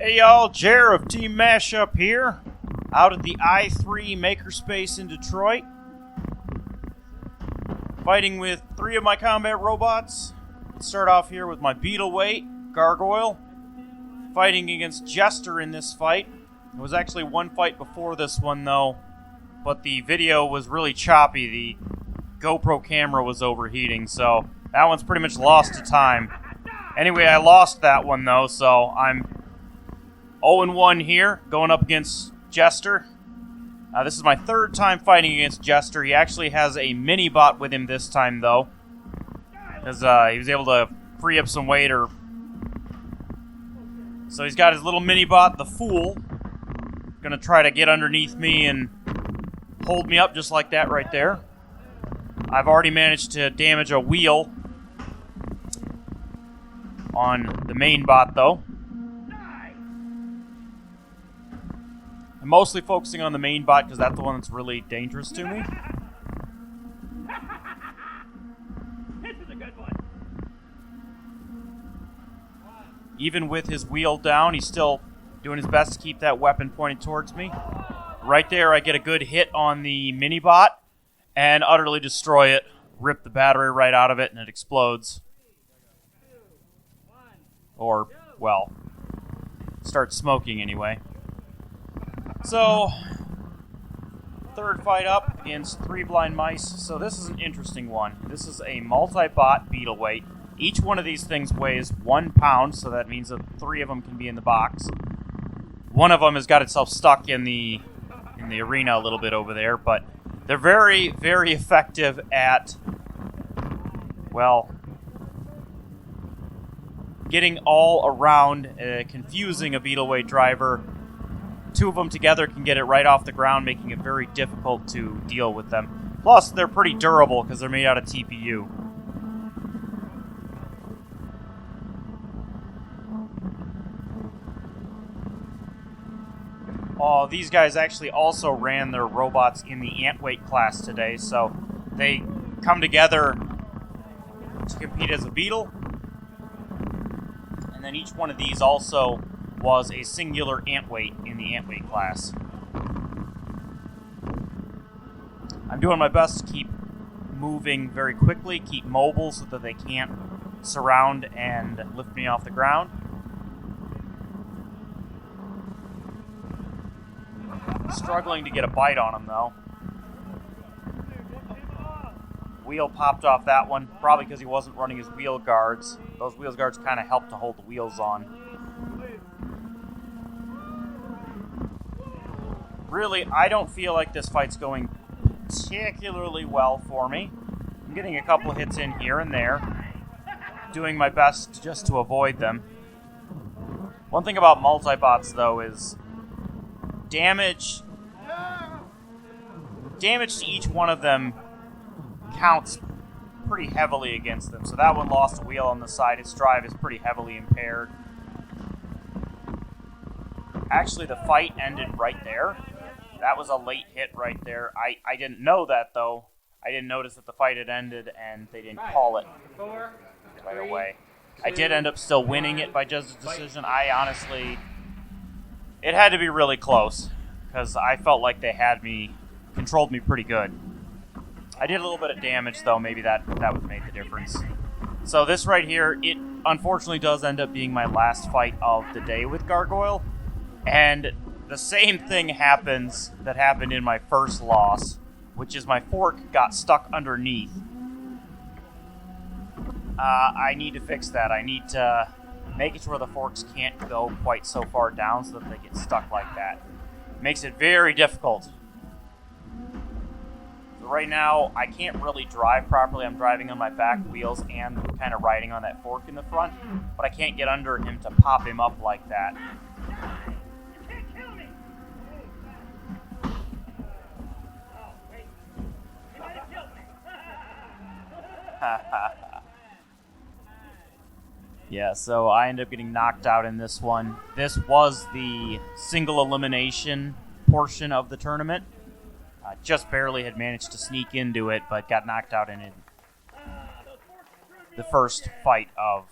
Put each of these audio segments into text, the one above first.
Hey y'all, Jer of Team Mashup here, out at the I-3 Makerspace in Detroit, fighting with 3 of my combat robots. Let's start off here with my Beetleweight, Gargoyle, fighting against Jester in this fight. It was actually one fight before this one though, but the video was really choppy. The GoPro camera was overheating, so that one's pretty much lost to time. Anyway, I lost that one though, so I'm 0-1 here, going up against Jester. This is my third time fighting against Jester. He actually has a mini-bot with him this time, though, because he was able to free up some weight. So he's got his little mini-bot, the Fool, gonna try to get underneath me and hold me up just like that right there. I've already managed to damage a wheel on the main bot, though. I'm mostly focusing on the main bot because that's the one that's really dangerous to me. This is a good one. Even with his wheel down, he's still doing his best to keep that weapon pointed towards me. Right there, I get a good hit on the mini-bot and utterly destroy it. Rip the battery right out of it and it explodes. Or, well, starts smoking anyway. So, third fight up against 3 blind mice. So this is an interesting one. This is a multi-bot Beetleweight. Each one of these things weighs 1 pound, so that means that 3 of them can be in the box. One of them has got itself stuck in the arena a little bit over there, but they're very, very effective at, well, getting all around, confusing a Beetleweight driver. 2 of them together can get it right off the ground, making it very difficult to deal with them. Plus, they're pretty durable because they're made out of TPU. Oh, these guys actually also ran their robots in the ant-weight class today, so they come together to compete as a beetle. And then each one of these also was a singular ant-weight in the ant-weight class. I'm doing my best to keep moving very quickly, keep mobile so that they can't surround and lift me off the ground. Struggling to get a bite on him, though. Wheel popped off that one, probably because he wasn't running his wheel guards. Those wheel guards kind of help to hold the wheels on. Really, I don't feel like this fight's going particularly well for me. I'm getting a couple hits in here and there, doing my best just to avoid them. One thing about multi-bots, though, is damage to each one of them counts pretty heavily against them. So that one lost a wheel on the side. Its drive is pretty heavily impaired. Actually, the fight ended right there. That was a late hit right there. I didn't know that, though. I didn't notice that the fight had ended and they didn't call it right away. I did end up still winning it by judge's decision. I honestly... It had to be really close because I felt like they had me, controlled me pretty good. I did a little bit of damage, though. Maybe that would make the difference. So this right here, it unfortunately does end up being my last fight of the day with Gargoyle. And the same thing happens that happened in my first loss, which is my fork got stuck underneath. I need to fix that. I need to make it to where the forks can't go quite so far down so that they get stuck like that. It makes it very difficult. So right now, I can't really drive properly. I'm driving on my back wheels and kind of riding on that fork in the front, but I can't get under him to pop him up like that. Yeah, so I ended up getting knocked out in this one. This was the single elimination portion of the tournament. Just barely had managed to sneak into it, but got knocked out in it. The first fight of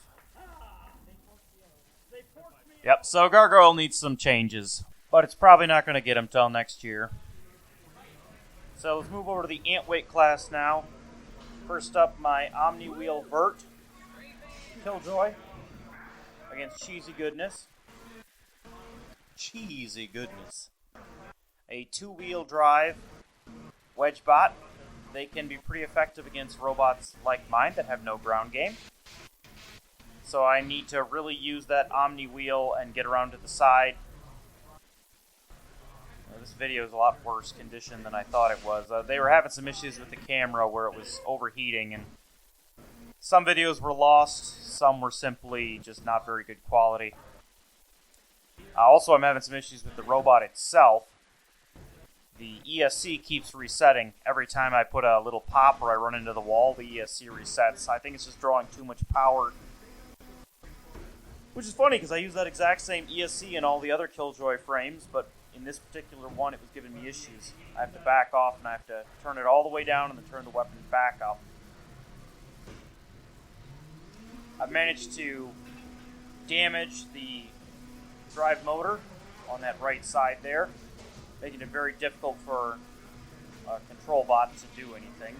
Yep, so Gargoyle needs some changes, but it's probably not going to get him till next year. So let's move over to the ant weight class now. First up, my Omni Wheel Vert Killjoy against Cheesy Goodness. Cheesy Goodness. A 2-wheel drive Wedgebot. They can be pretty effective against robots like mine that have no ground game. So I need to really use that Omni Wheel and get around to the side. This video is a lot worse condition than I thought it was. They were having some issues with the camera where it was overheating, and some videos were lost, some were simply just not very good quality. Also, I'm having some issues with the robot itself. The ESC keeps resetting. Every time I put a little pop or I run into the wall, the ESC resets. I think it's just drawing too much power. Which is funny, because I use that exact same ESC in all the other Killjoy frames, but in this particular one, it was giving me issues. I have to back off, and I have to turn it all the way down and then turn the weapon back up. I've managed to damage the drive motor on that right side there, making it very difficult for a control bot to do anything.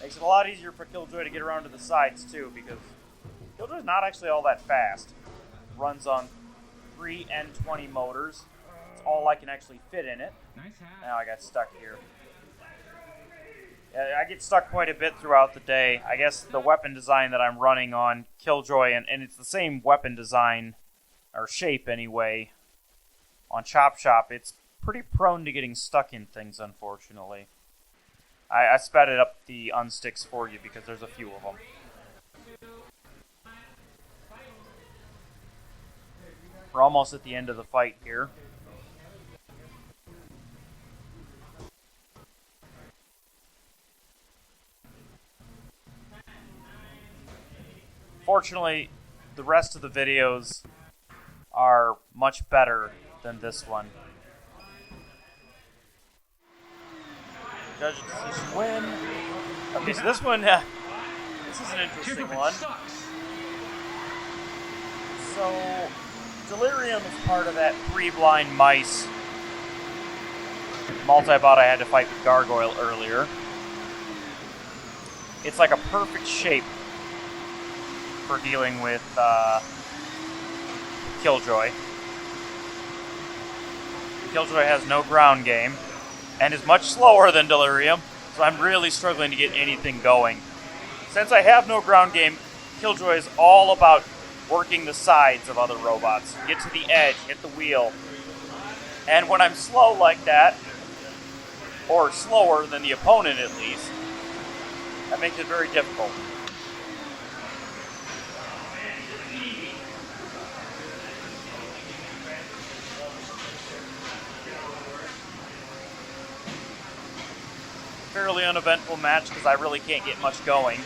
Makes it a lot easier for Killjoy to get around to the sides, too, because Killjoy's not actually all that fast. Runs on 3 N20 motors. It's all I can actually fit in it. Now I got stuck here. I get stuck quite a bit throughout the day. I guess the weapon design that I'm running on Killjoy, and it's the same weapon design, or shape anyway, on Chop Shop, it's pretty prone to getting stuck in things, unfortunately. I sped it up the unsticks for you because there's a few of them. We're almost at the end of the fight here. Fortunately, the rest of the videos are much better than this one. Judge decision win. Okay, so this one, this is an interesting one. So, Delirium is part of that 3 blind mice multi-bot I had to fight with Gargoyle earlier. It's like a perfect shape for dealing with Killjoy. Killjoy has no ground game and is much slower than Delirium, so I'm really struggling to get anything going. Since I have no ground game, Killjoy is all about working the sides of other robots. Get to the edge, hit the wheel. And when I'm slow like that, or slower than the opponent at least, that makes it very difficult. Fairly uneventful match because I really can't get much going.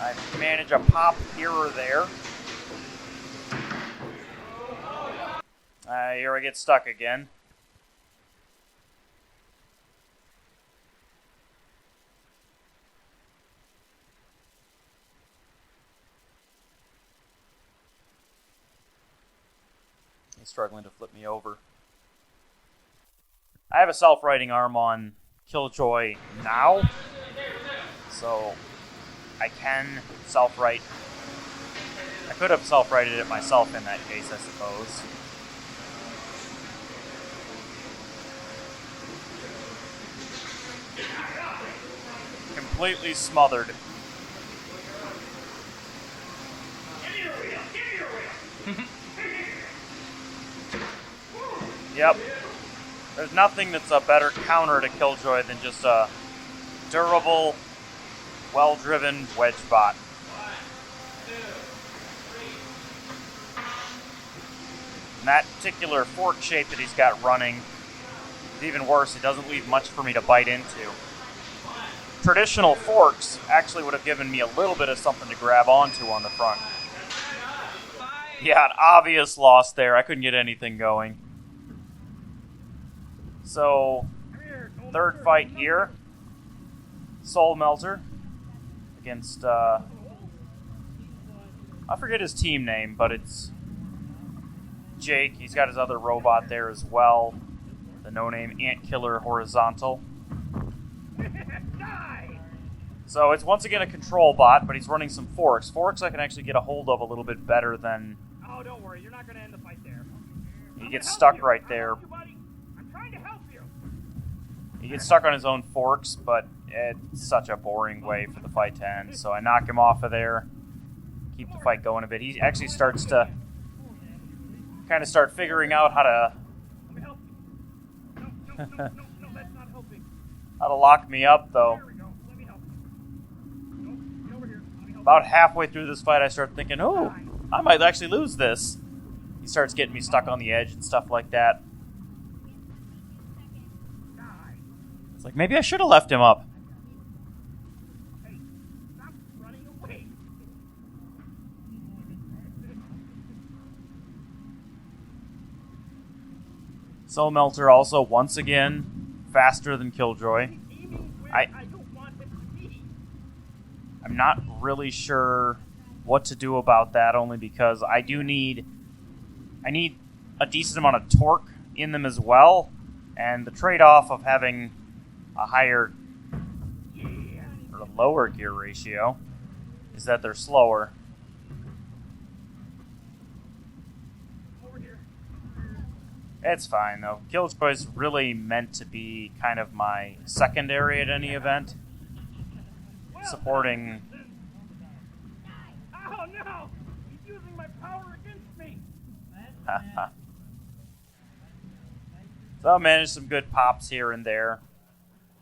I manage a pop here or there. Here I get stuck again. He's struggling to flip me over. I have a self-righting arm on Killjoy now, so I can self-right. I could have self-righted it myself in that case, I suppose. Completely smothered. Yep. There's nothing that's a better counter to Killjoy than just a durable, well-driven wedge bot. And that particular fork shape that he's got running is even worse. It doesn't leave much for me to bite into. Traditional forks actually would have given me a little bit of something to grab onto on the front. Yeah, an obvious loss there. I couldn't get anything going. So, third fight here. Soul Melter against I forget his team name, but it's Jake. He's got his other robot there as well. The no-name Ant Killer Horizontal. Die! So it's once again a control bot, but he's running some forks. Forks I can actually get a hold of a little bit better than... Oh, don't worry. You're not going to end the fight there. He gets stuck right there. I'm trying to help you. He gets stuck on his own forks, but it's such a boring way for the fight to end. So I knock him off of there, keep the fight going a bit. He actually starts to kind of start figuring out how to Let me help you. No, that's not helping. how to lock me up, though. There we go. Let me help you. No, get over here. Let me help About halfway through this fight, I start thinking, oh, I might actually lose this. He starts getting me stuck on the edge and stuff like that. you. Die. It's like, maybe I should have left him up. Hey, stop running away. Soul Melter also, once again, faster than Killjoy. Aiming where I- I don't want him to be. I'm not really sure what to do about that, only because I need a decent amount of torque in them as well, and the trade-off of having a higher or a lower gear ratio is that they're slower. Over here. It's fine, though. Killjoy's really meant to be kind of my secondary at any event, supporting... Oh no! He's using my power against me. So I managed some good pops here and there.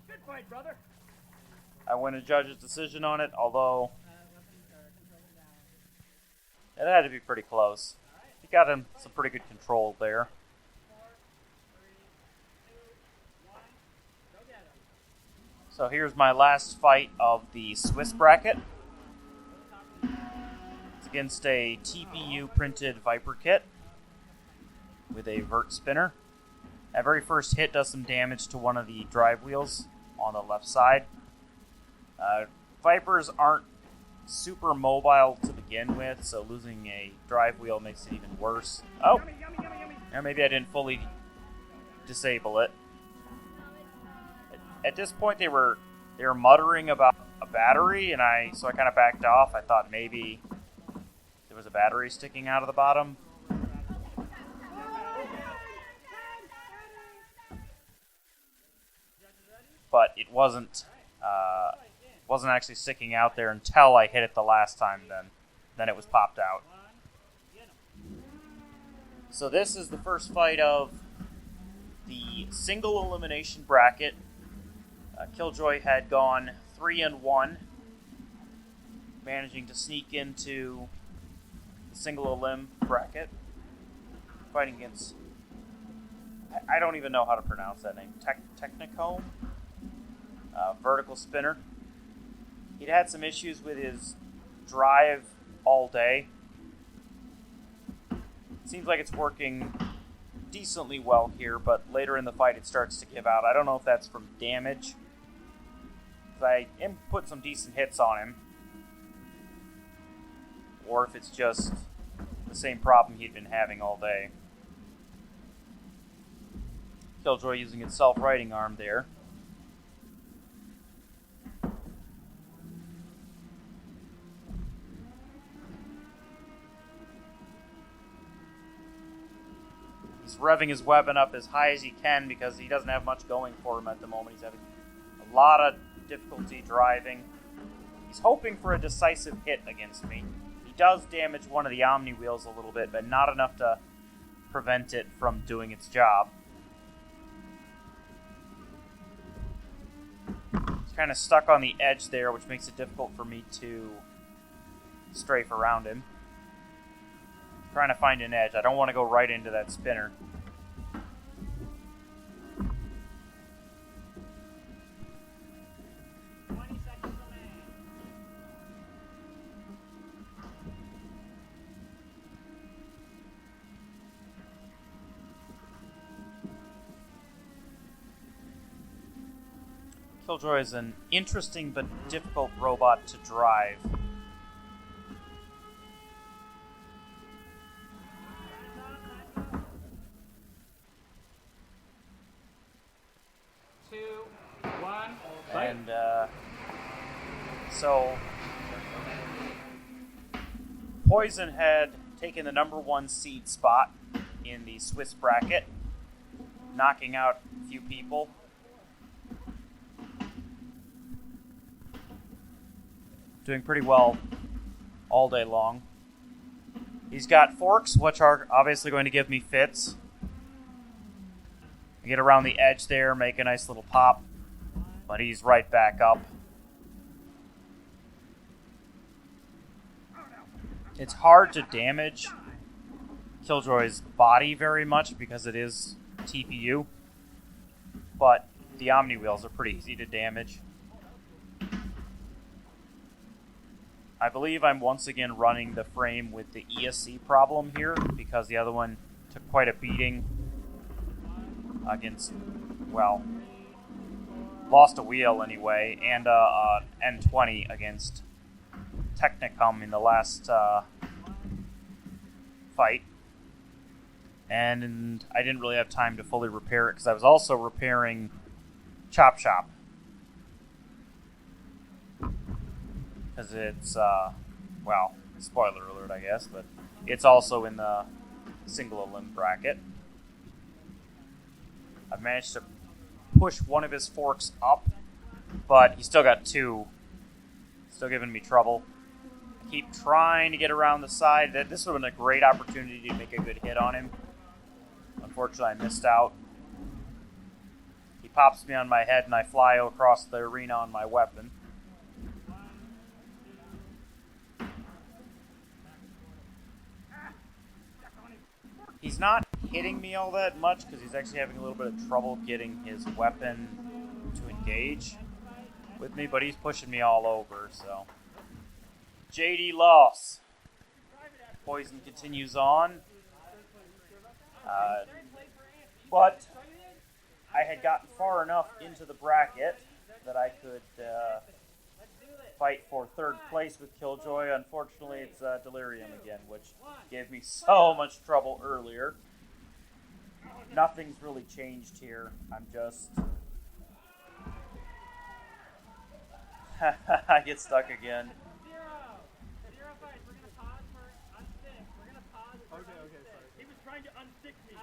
Good fight, brother. I win a judge's decision on it, although it had to be pretty close. He got him some pretty good control there. So here's my last fight of the Swiss bracket. It's against a TPU printed Viper kit with a vert spinner. That very first hit does some damage to one of the drive wheels on the left side. Vipers aren't super mobile to begin with, so losing a drive wheel makes it even worse. Oh, Yummy, yummy, yummy, yummy. or maybe I didn't fully disable it. At this point, they were muttering about a battery, and so I kind of backed off. I thought maybe there was a battery sticking out of the bottom. But it wasn't actually sticking out there until I hit it the last time. Then it was popped out. So this is the first fight of the single elimination bracket. Killjoy had gone 3-1, managing to sneak into the single elim bracket, fighting against, I don't even know how to pronounce that name, Technicome, vertical spinner. He'd had some issues with his drive all day. Seems like it's working decently well here, but later in the fight it starts to give out. I don't know if that's from damage. I put some decent hits on him, or if it's just the same problem he'd been having all day. Killjoy using its self-righting arm there. He's revving his weapon up as high as he can because he doesn't have much going for him at the moment. He's having a lot of difficulty driving. He's hoping for a decisive hit against me. He does damage one of the Omni wheels a little bit, but not enough to prevent it from doing its job. He's kind of stuck on the edge there, which makes it difficult for me to strafe around him. Trying to find an edge. I don't want to go right into that spinner. Killjoy is an interesting but difficult robot to drive. So, Poison had taken the #1 seed spot in the Swiss bracket, knocking out a few people. Doing pretty well all day long. He's got forks, which are obviously going to give me fits. I get around the edge there, make a nice little pop, but he's right back up. It's hard to damage Killjoy's body very much because it is TPU, but the Omni Wheels are pretty easy to damage. I believe I'm once again running the frame with the ESC problem here because the other one took quite a beating against, well, lost a wheel anyway, and N20 against Technicum in the last fight. And I didn't really have time to fully repair it because I was also repairing Chop Shop. Because it's, well, spoiler alert, I guess, but it's also in the single limb bracket. I've managed to push one of his forks up, but he's still got two. Still giving me trouble. I keep trying to get around the side. This would have been a great opportunity to make a good hit on him. Unfortunately, I missed out. He pops me on my head, and I fly across the arena on my weapon. He's not hitting me all that much because he's actually having a little bit of trouble getting his weapon to engage with me, but he's pushing me all over, so. JD loss. Poison continues on. But I had gotten far enough into the bracket that I could fight for third place with Killjoy. Unfortunately, it's Delirium again, which gave me so much trouble earlier. Nothing's really changed here. I'm just... I get stuck again. Zero fights. We're gonna pause for unstick. We're gonna pause for unstick. Sorry. He was trying to unstick me.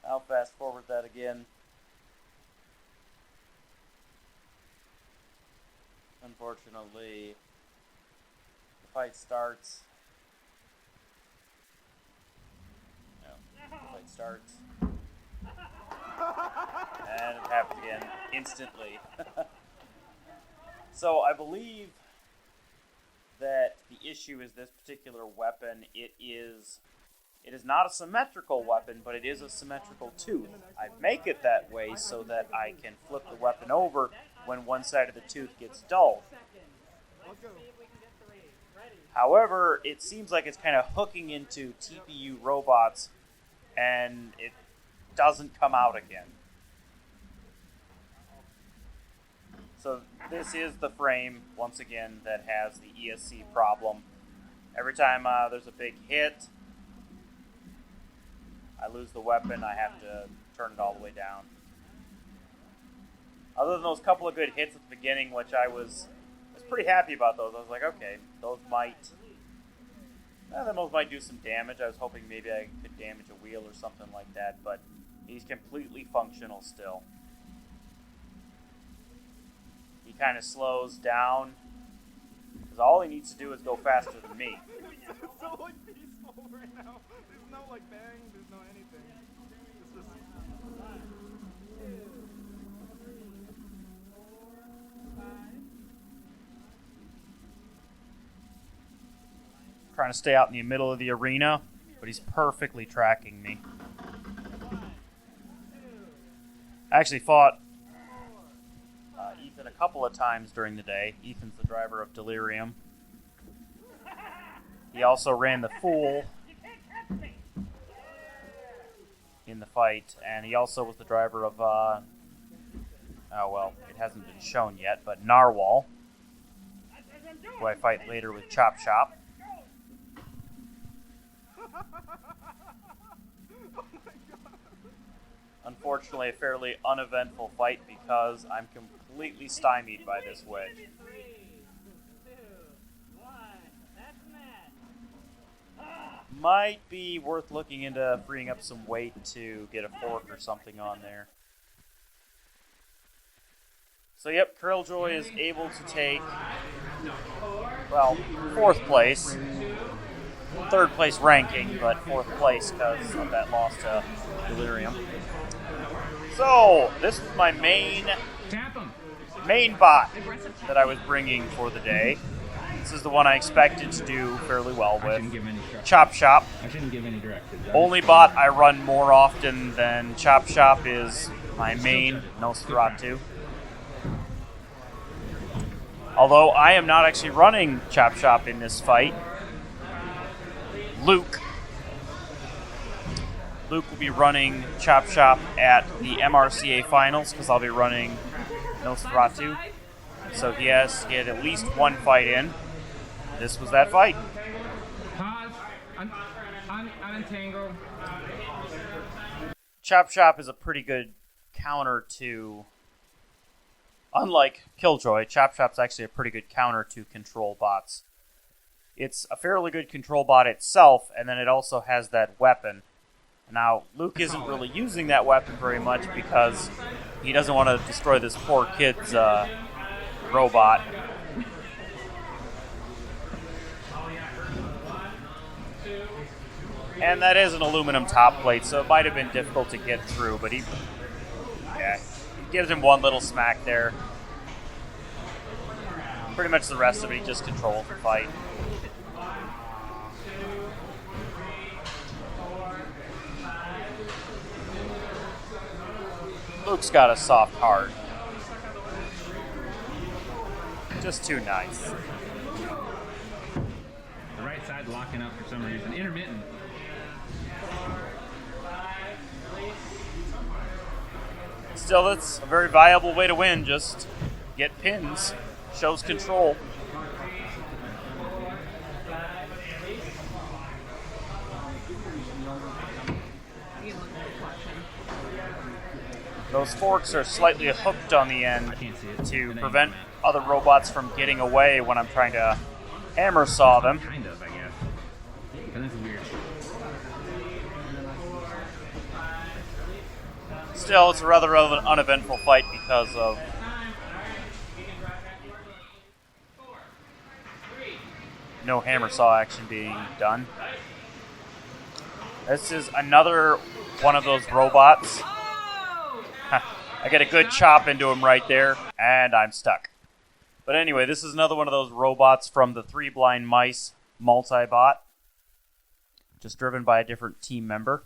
I'll fast forward that again. Unfortunately, the fight starts. No, the fight starts. And it happens again instantly. So I believe that the issue is this particular weapon. It is not a symmetrical weapon, but it is a symmetrical tooth. I make it that way so that I can flip the weapon over when one side of the tooth gets dull. However, it seems like it's kind of hooking into TPU robots, and it doesn't come out again. So this is the frame, once again, that has the ESC problem. Every time there's a big hit, I lose the weapon, I have to turn it all the way down. Other than those couple of good hits at the beginning, which I was pretty happy about those. I was like, okay, those might do some damage. I was hoping maybe I could damage a wheel or something like that, but he's completely functional still. He kind of slows down, because all he needs to do is go faster than me. It's so like peaceful right now. There's no like bang, there's no anything. It's just... Trying to stay out in the middle of the arena, but he's perfectly tracking me. I actually fought Ethan a couple of times during the day. Ethan's the driver of Delirium. He also ran the Fool in the fight, and he also was the driver of, oh well, it hasn't been shown yet, but Narwhal, who I fight later with Chop Shop. Oh my god. Unfortunately, a fairly uneventful fight because I'm completely stymied by this wedge. 3, 2, 1. That's match. Might be worth looking into freeing up some weight to get a fork or something on there. So yep, Killjoy is able to take, well, 4th place. 3rd place ranking, but 4th place because of that loss to Delirium. So, this is my main bot that I was bringing for the day. This is the one I expected to do fairly well with. Chop Shop. I shouldn't give any directives. Only bot I run more often than Chop Shop is my main Nosferatu. Although I am not actually running Chop Shop in this fight. Luke will be running Chop Shop at the MRCA finals because I'll be running Nosferatu. So he has to get at least one fight in. This was that fight. Pause. Unentangle. Chop Shop is a pretty good counter to... Unlike Killjoy, Chop Shop's actually a pretty good counter to control bots. It's a fairly good control bot itself, and then it also has that weapon. Now, Luke isn't really using that weapon very much because he doesn't want to destroy this poor kid's robot. And that is an aluminum top plate, so it might have been difficult to get through, but he gives him one little smack there. Pretty much the rest of it, he just controls the fight. Luke's got a soft heart. Just too nice. The right side locking up for some reason. Intermittent. Still, it's a very viable way to win. Just get pins. Shows control. Those forks are slightly hooked on the end to prevent other robots from getting away when I'm trying to hammer saw them. Kind of, I guess. But that's weird. Still, it's a rather uneventful fight because of no hammer saw action being done. This is another one of those robots. I get a good chop into him right there, and I'm stuck. But anyway, this is another one of those robots from the Three Blind Mice multi-bot, just driven by a different team member.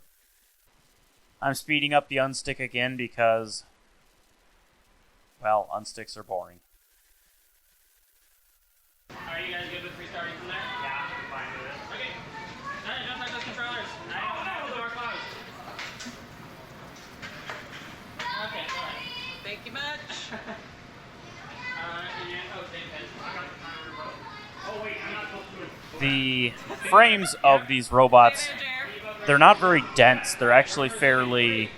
I'm speeding up the unstick again because, well, unsticks are boring. Are you guys good with restarting from there? Yeah, I'm fine with it. Okay. Alright, just like those controllers. I have the door closed. Okay, go ahead. Thank you much. Oh, wait, I'm not supposed to. The frames of these robots, they're not very dense. They're actually fairly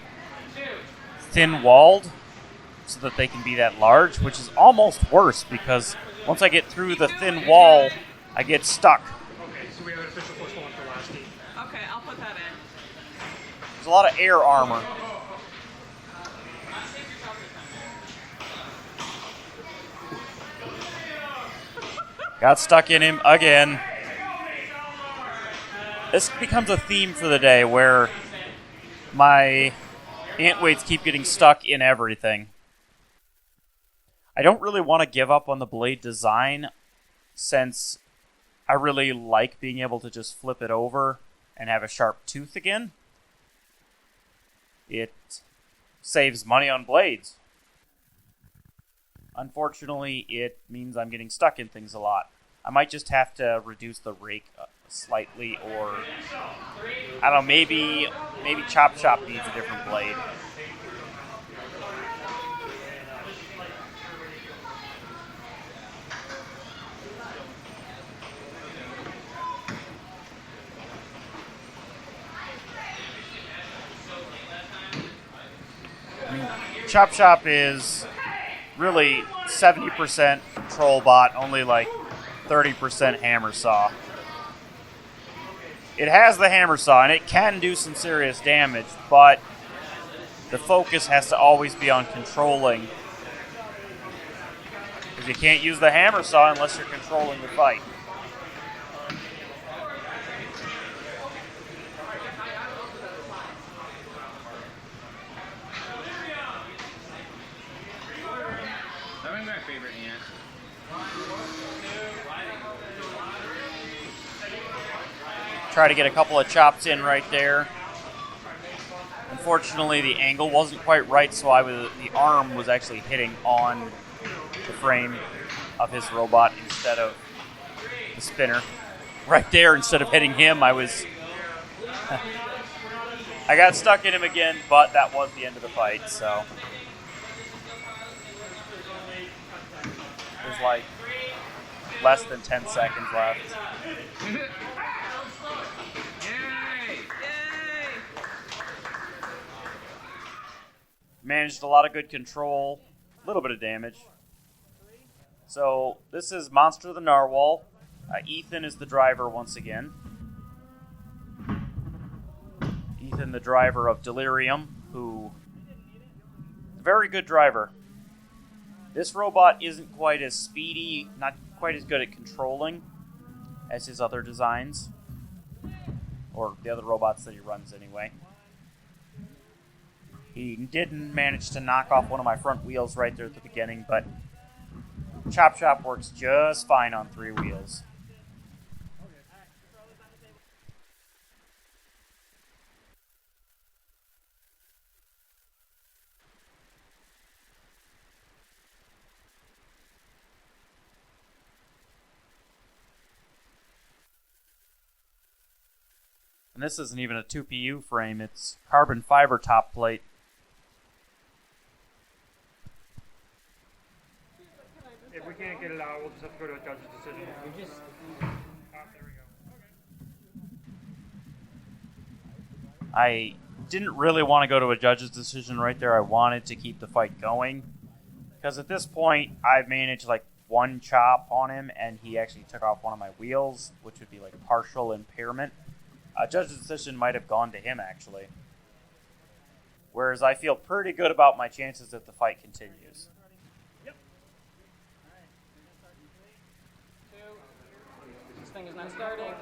thin-walled so that they can be that large, which is almost worse because once I get through the thin wall, I get stuck. Okay, so we have an official +1 for last team. Okay, I'll put that in. There's a lot of air armor. Got stuck in him again. This becomes a theme for the day where my ant weights keep getting stuck in everything. I don't really want to give up on the blade design since I really like being able to just flip it over and have a sharp tooth again. It saves money on blades. Unfortunately, it means I'm getting stuck in things a lot. I might just have to reduce the rake slightly, or I don't know, maybe Chop Shop needs a different blade. Chop Shop is really 70% control bot, only like 30% hammer saw. It has the hammer saw, and it can do some serious damage, but the focus has to always be on controlling. Because you can't use the hammer saw unless you're controlling the fight. That was my favorite ant. Try to get a couple of chops in right there. Unfortunately, the angle wasn't quite right, so the arm was actually hitting on the frame of his robot instead of the spinner. Right there, instead of hitting him, I got stuck in him again, but that was the end of the fight, so. There's like less than 10 seconds left. Yay! Managed a lot of good control, a little bit of damage. So this is Monster the Narwhal. Ethan is the driver once again. Ethan, the driver of Delirium, who very good driver. This robot isn't quite as speedy, not quite as good at controlling as his other designs, or the other robots that he runs anyway. He didn't manage to knock off one of my front wheels right there at the beginning, but Chop Shop works just fine on 3 wheels. And this isn't even a 2PU frame, it's carbon fiber top plate. If we can't get it out, we'll just have to go to a judge's decision. There we go. I didn't really want to go to a judge's decision right there. I wanted to keep the fight going. Because at this point, I've managed like 1 chop on him, and he actually took off one of my wheels, which would be like partial impairment. A judge's decision might have gone to him, actually. Whereas I feel pretty good about my chances if the fight continues. This thing is not starting.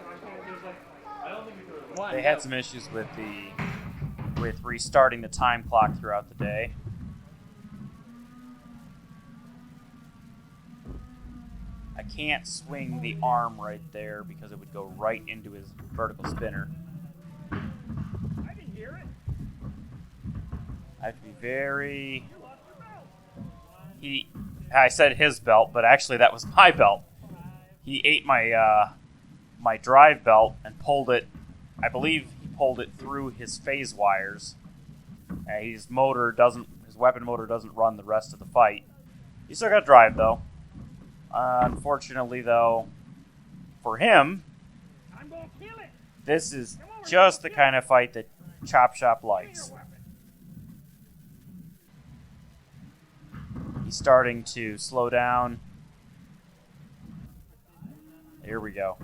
They had some issues with restarting the time clock throughout the day. I can't swing the arm right there because it would go right into his vertical spinner. I can hear it. I have to be very... I said his belt, but actually that was my belt. He ate my my drive belt and pulled it. I believe he pulled it through his phase wires. His weapon motor doesn't run the rest of the fight. He still got drive though. Unfortunately, though, for him, I'm gonna kill it. this is just the kind of fight that Chop Shop likes. He's starting to slow down. Here we go.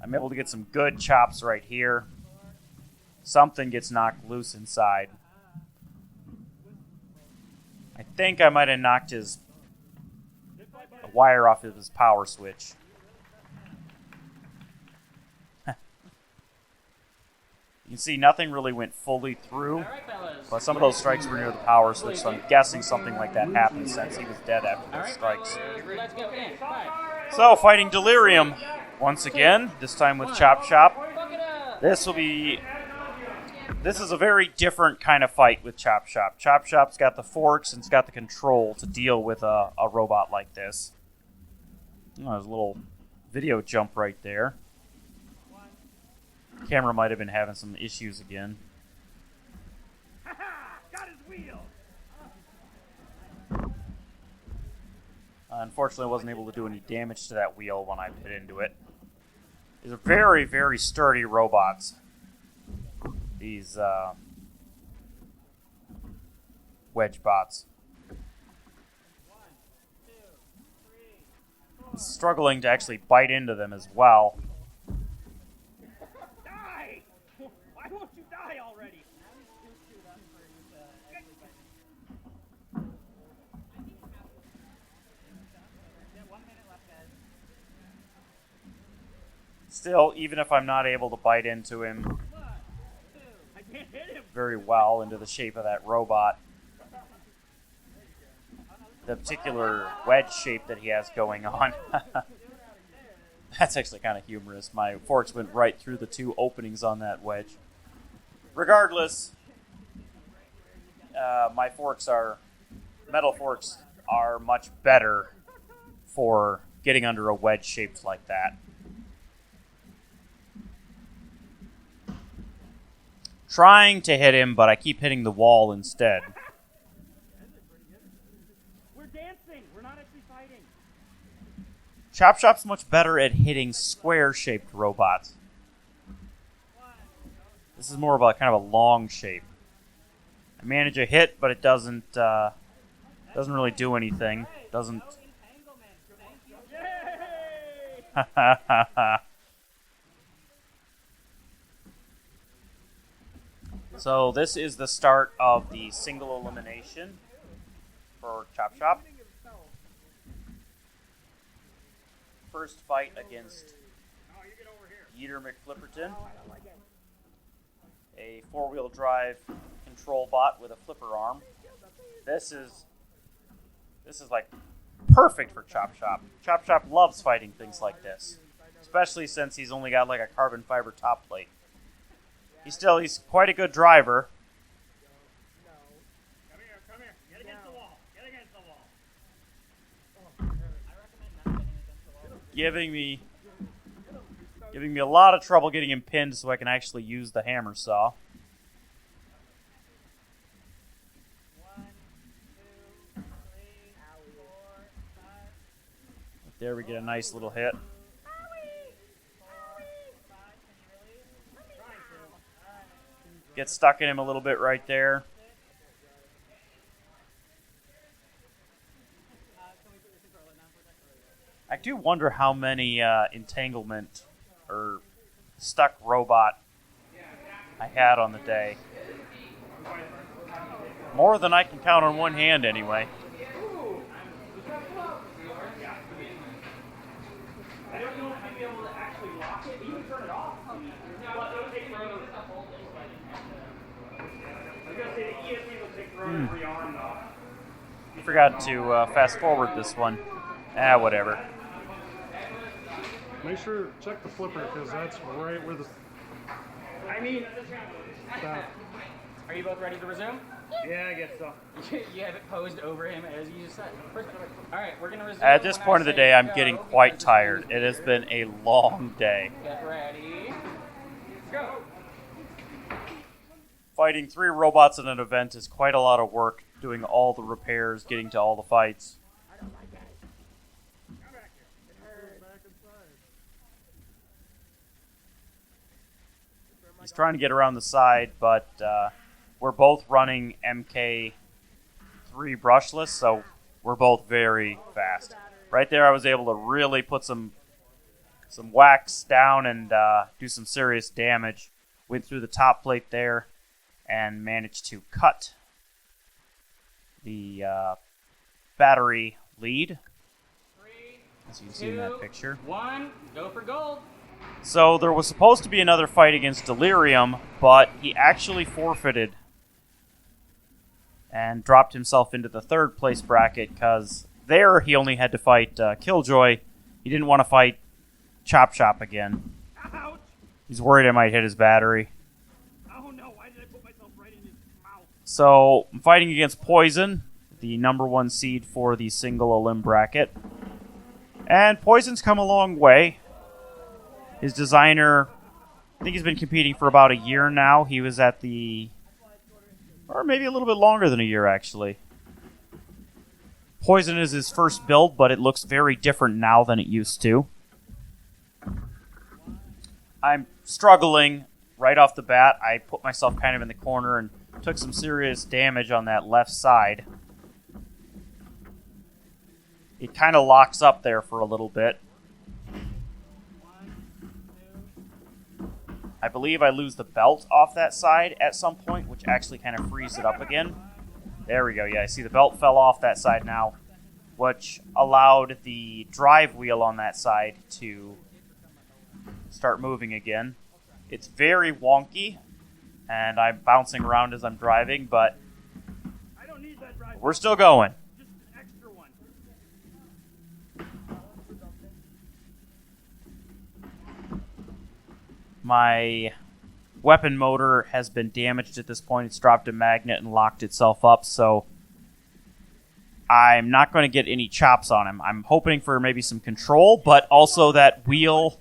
I'm able to get some good chops right here. Something gets knocked loose inside. I think I might have knocked a wire off of his power switch. You can see nothing really went fully through, but some of those strikes were near the power switch, so I'm guessing something like that happened since he was dead after those strikes. Let's go in. 5. So, fighting Delirium once again, this time with Chop Shop. Fuck it up. This is a very different kind of fight with Chop Shop. Chop Shop's got the forks and it's got the control to deal with a robot like this. Oh, there's a little video jump right there. Camera might have been having some issues again. Got his wheel. Unfortunately, I wasn't able to do any damage to that wheel when I hit into it. These are very, very sturdy robots. These wedge bots. struggling to actually bite into them as well. Die! Why won't you die already? Still, even if I'm not able to bite into him I can't hit him. very well into the shape of that robot, the particular wedge shape that he has going on, that's actually kind of humorous. My forks went right through the two openings on that wedge. Regardless, my metal forks are much better for getting under a wedge shaped like that. Trying to hit him, but I keep hitting the wall instead. We're dancing. We're not actually fighting. Chop Chop's much better at hitting square-shaped robots. This is more of a kind of a long shape. I manage a hit, but it doesn't really do anything. Doesn't. Yay! So this is the start of the single elimination for Chop Chop. First fight against Yeater McFlipperton, a four-wheel drive control bot with a flipper arm. This is like perfect for Chop Chop. Chop Chop loves fighting things like this, especially since he's only got like a carbon fiber top plate. He's quite a good driver. Come here. Get against the wall. Get against the wall. Giving me a lot of trouble getting him pinned so I can actually use the hammer saw. 1, 2, 3, 4, 5. There we get a nice little hit. Get stuck in him a little bit right there. I do wonder how many entanglement or stuck robot I had on the day. More than I can count on one hand anyway. I don't know if you'd be able to actually lock it. You can turn it off. Well, it would take forever. I was going to say the ESP will take forever to rearm though. Forgot to fast forward this one. Whatever. Make sure, check the flipper, because that's right where the... I mean, That, Are you both ready to resume? yeah, I guess so. You have it posed over him as you just said. All right, we're going to resume. At this when point I of the say day, I'm go, getting because quite this tired. is- It has been a long day. Get ready. Go. Fighting 3 robots in an event is quite a lot of work, doing all the repairs, getting to all the fights. He's trying to get around the side, but we're both running MK3 brushless, so we're both very fast. Right there, I was able to really put some wax down and do some serious damage. Went through the top plate there and managed to cut the battery lead, 3, as you can see in that 2, picture. 1, go for gold. So there was supposed to be another fight against Delirium, but he actually forfeited and dropped himself into the 3rd place bracket because there he only had to fight Killjoy. He didn't want to fight Chop Chop again. Ouch! He's worried I might hit his battery. Oh no, why did I put myself right in his mouth? So I'm fighting against Poison, the #1 seed for the single elim bracket. And Poison's come a long way. His designer, I think he's been competing for about a year now. He was at or maybe a little bit longer than a year, actually. Poison is his first build, but it looks very different now than it used to. I'm struggling right off the bat. I put myself kind of in the corner and took some serious damage on that left side. it kind of locks up there for a little bit. I believe I lose the belt off that side at some point, which actually kind of frees it up again. There we go. Yeah, I see the belt fell off that side now, which allowed the drive wheel on that side to start moving again. It's very wonky, and I'm bouncing around as I'm driving, but I don't need that drive. we're still going. Just an extra one. My weapon motor has been damaged at this point. It's dropped a magnet and locked itself up, so I'm not going to get any chops on him. I'm hoping for maybe some control, but also that wheel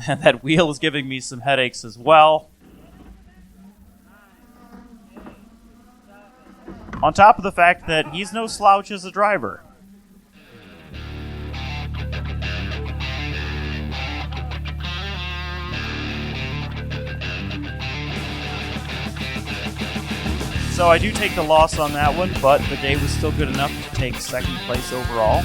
that wheel is giving me some headaches as well. On top of the fact that he's no slouch as a driver. So I do take the loss on that one, but the day was still good enough to take second place overall.